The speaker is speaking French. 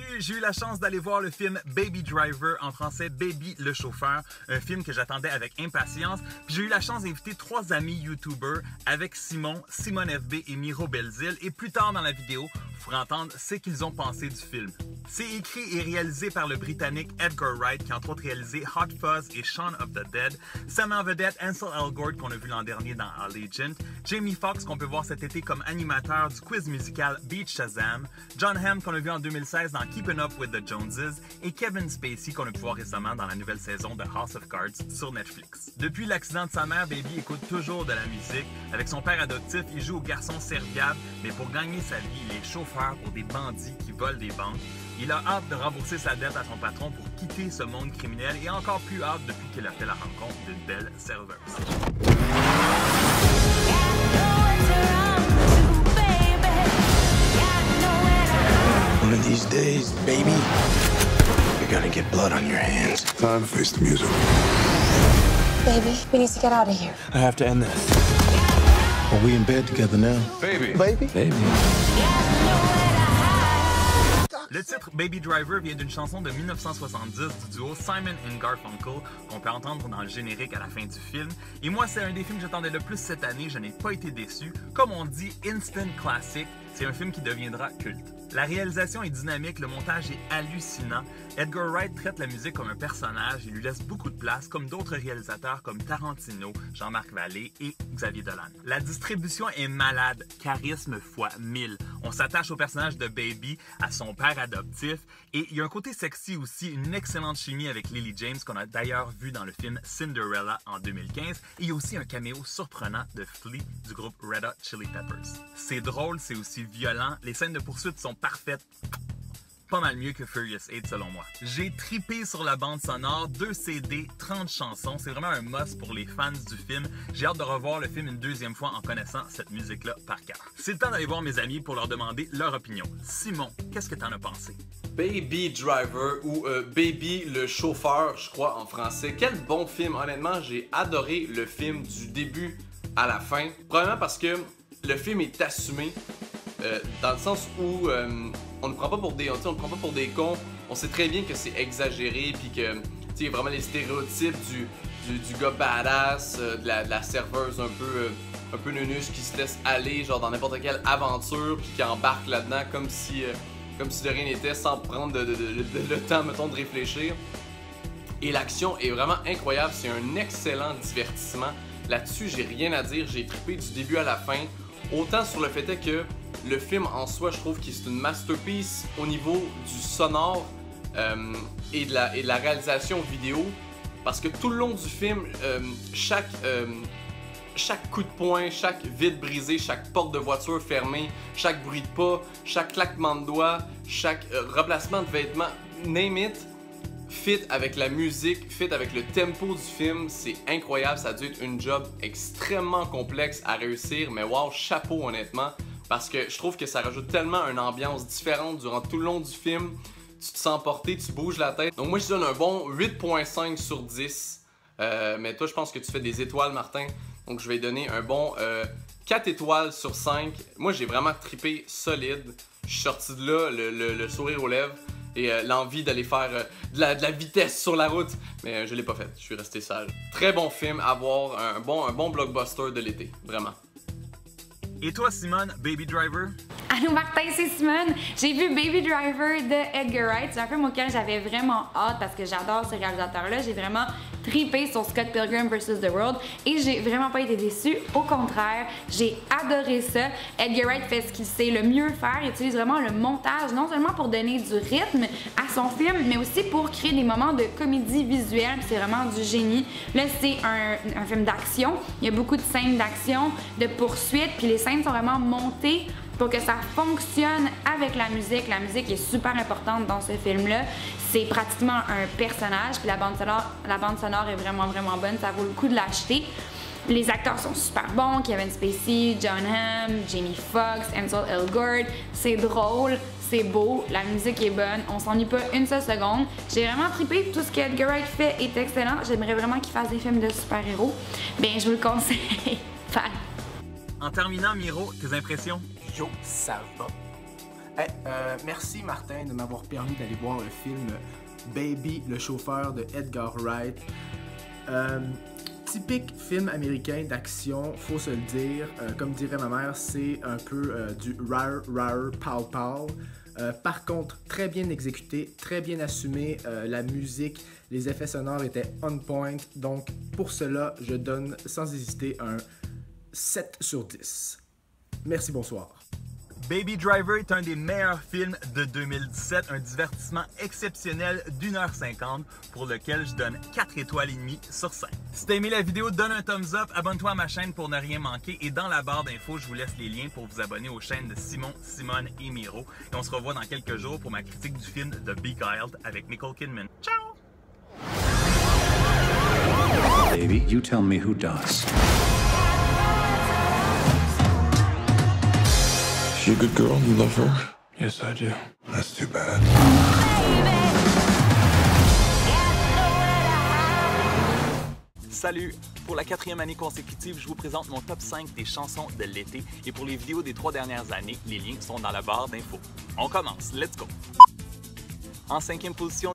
Salut, j'ai eu la chance d'aller voir le film Baby Driver, en français Baby le chauffeur, un film que j'attendais avec impatience. Puis j'ai eu la chance d'inviter 3 amis YouTubers avec Simon, Simone FB et Miro Belzile. Et plus tard dans la vidéo, vous pourrez entendre ce qu'ils ont pensé du film. C'est écrit et réalisé par le Britannique Edgar Wright, qui a entre autres réalisé Hot Fuzz et Shaun of the Dead. Ça met en vedette Ansel Elgort, qu'on a vu l'an dernier dans Allegiant. Jamie Foxx, qu'on peut voir cet été comme animateur du quiz musical Beat Shazam. John Hamm, qu'on a vu en 2016 dans Keeping Up with the Joneses. Et Kevin Spacey, qu'on a pu voir récemment dans la nouvelle saison de House of Cards sur Netflix. Depuis l'accident de sa mère, Baby écoute toujours de la musique. Avec son père adoptif, il joue au garçon serviable, mais pour gagner sa vie, il est chauffeur pour des bandits qui volent des banques. Il a hâte de rembourser sa dette à son patron pour quitter ce monde criminel et encore plus hâte depuis qu'il a fait la rencontre d'une belle serveuse. One of these days, baby, you're gonna get blood on your hands. Time to face the music. Baby, we need to get out of here. I have to end this. Are we in bed together now? Baby. Baby? Baby. Le titre Baby Driver vient d'une chanson de 1970 du duo Simon & Garfunkel qu'on peut entendre dans le générique à la fin du film. Et moi, c'est un des films que j'attendais le plus cette année, je n'ai pas été déçu. Comme on dit, instant classic, c'est un film qui deviendra culte. La réalisation est dynamique, le montage est hallucinant. Edgar Wright traite la musique comme un personnage et lui laisse beaucoup de place, comme d'autres réalisateurs comme Tarantino, Jean-Marc Vallée et Xavier Dolan. La distribution est malade, charisme fois 1000. On s'attache au personnage de Baby, à son père adoptif, et il y a un côté sexy aussi, une excellente chimie avec Lily James qu'on a d'ailleurs vu dans le film Cinderella en 2015, et il y a aussi un caméo surprenant de Flea du groupe Red Hot Chili Peppers. C'est drôle, c'est aussi violent, les scènes de poursuite sont parfaites. Pas mal mieux que Furious 8 selon moi. J'ai tripé sur la bande sonore, 2 CD, 30 chansons. C'est vraiment un must pour les fans du film. J'ai hâte de revoir le film une deuxième fois en connaissant cette musique-là par cœur. C'est le temps d'aller voir mes amis pour leur demander leur opinion. Simon, qu'est-ce que t'en as pensé? Baby Driver ou Baby le chauffeur, je crois en français. Quel bon film, honnêtement, j'ai adoré le film du début à la fin. Probablement parce que le film est assumé. Dans le sens où on ne prend pas pour des cons, on sait très bien que c'est exagéré puis que il y a vraiment les stéréotypes du gars badass, de la serveuse un peu neunuche qui se laisse aller genre dans n'importe quelle aventure puis qui embarque là-dedans comme si de rien n'était sans prendre le temps mettons de réfléchir. Et l'action est vraiment incroyable, c'est un excellent divertissement. Là-dessus, j'ai rien à dire, j'ai trippé du début à la fin. Autant sur le fait est que le film en soi, je trouve que c'est une masterpiece au niveau du sonore et de la réalisation vidéo. Parce que tout le long du film, chaque coup de poing, chaque vitre brisée, chaque porte de voiture fermée, chaque bruit de pas, chaque claquement de doigts, chaque replacement de vêtements, name it, fit avec la musique, fit avec le tempo du film, c'est incroyable, ça a dû être une job extrêmement complexe à réussir, mais wow, chapeau honnêtement, parce que je trouve que ça rajoute tellement une ambiance différente durant tout le long du film, tu te sens porté, tu bouges la tête. Donc moi je donne un bon 8.5 sur 10, mais toi je pense que tu fais des étoiles Martin, donc je vais donner un bon 4 étoiles sur 5. Moi j'ai vraiment trippé solide, je suis sorti de là, le sourire aux lèvres. Et l'envie d'aller faire de la vitesse sur la route. Mais je l'ai pas fait, je suis resté sage. Très bon film à voir, un bon blockbuster de l'été, vraiment. Et toi Simone, Baby Driver? Allô Martin, c'est Simone. J'ai vu Baby Driver de Edgar Wright. C'est un film auquel j'avais vraiment hâte parce que j'adore ce réalisateur-là. J'ai vraiment trippé sur Scott Pilgrim vs. The World et j'ai vraiment pas été déçue. Au contraire, j'ai adoré ça. Edgar Wright fait ce qu'il sait le mieux faire. Il utilise vraiment le montage, non seulement pour donner du rythme à son film, mais aussi pour créer des moments de comédie visuelle. C'est vraiment du génie. Là, c'est un film d'action. Il y a beaucoup de scènes d'action, de poursuites, puis les scènes sont vraiment montées pour que ça fonctionne avec la musique. La musique est super importante dans ce film-là. C'est pratiquement un personnage, puis la bande sonore est vraiment bonne, ça vaut le coup de l'acheter. Les acteurs sont super bons, Kevin Spacey, John Hamm, Jamie Foxx, Ansel Elgort. C'est drôle, c'est beau, la musique est bonne, on s'ennuie pas une seule seconde. J'ai vraiment trippé, tout ce que Edgar Wright fait est excellent. J'aimerais vraiment qu'il fasse des films de super-héros. Bien, je vous le conseille. Bye. En terminant, Miro, tes impressions? Yo, ça va. Hey, merci Martin de m'avoir permis d'aller voir le film Baby, le chauffeur de Edgar Wright. Typique film américain d'action, faut se le dire. Comme dirait ma mère, c'est un peu du rar rar pow pow. Par contre, très bien exécuté, très bien assumé. La musique, les effets sonores étaient on point. Donc pour cela, je donne sans hésiter un 7 sur 10. Merci, bonsoir. Baby Driver est un des meilleurs films de 2017, un divertissement exceptionnel d'1h50 pour lequel je donne 4 étoiles et demie sur 5. Si t'as aimé la vidéo, donne un thumbs up, abonne-toi à ma chaîne pour ne rien manquer et dans la barre d'infos, je vous laisse les liens pour vous abonner aux chaînes de Simon, Simone et Miro. Et on se revoit dans quelques jours pour ma critique du film The Beguiled avec Nicole Kidman. Ciao! Baby, you tell me who does. She a good girl? You love her? Yes, I do. That's too bad. Salut! Pour la 4e année consécutive, je vous présente mon top 5 des chansons de l'été. Et pour les vidéos des 3 dernières années, les liens sont dans la barre d'infos. On commence, let's go! En 5e position,